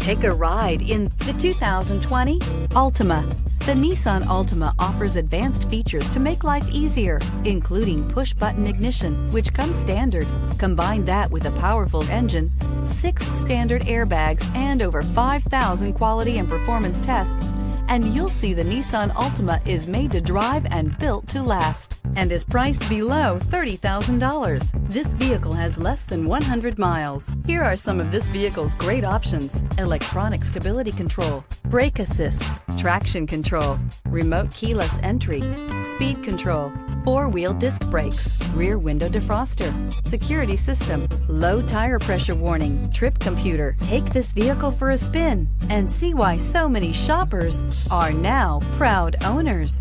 Take a ride in the 2020 Altima. The Nissan Altima offers advanced features to make life easier, including push-button ignition, which comes standard. Combine that with a powerful engine, 6 standard airbags, and over 5,000 quality and performance tests, and you'll see the Nissan Altima is made to drive and built to last, and is priced below $30,000. This vehicle has less than 100 miles. Here are some of this vehicle's great options: electronic stability control, brake assist, traction control, remote keyless entry, speed control, 4-wheel disc brakes, rear window defroster, security system, low tire pressure warning, trip computer. Take this vehicle for a spin and see why so many shoppers are now proud owners.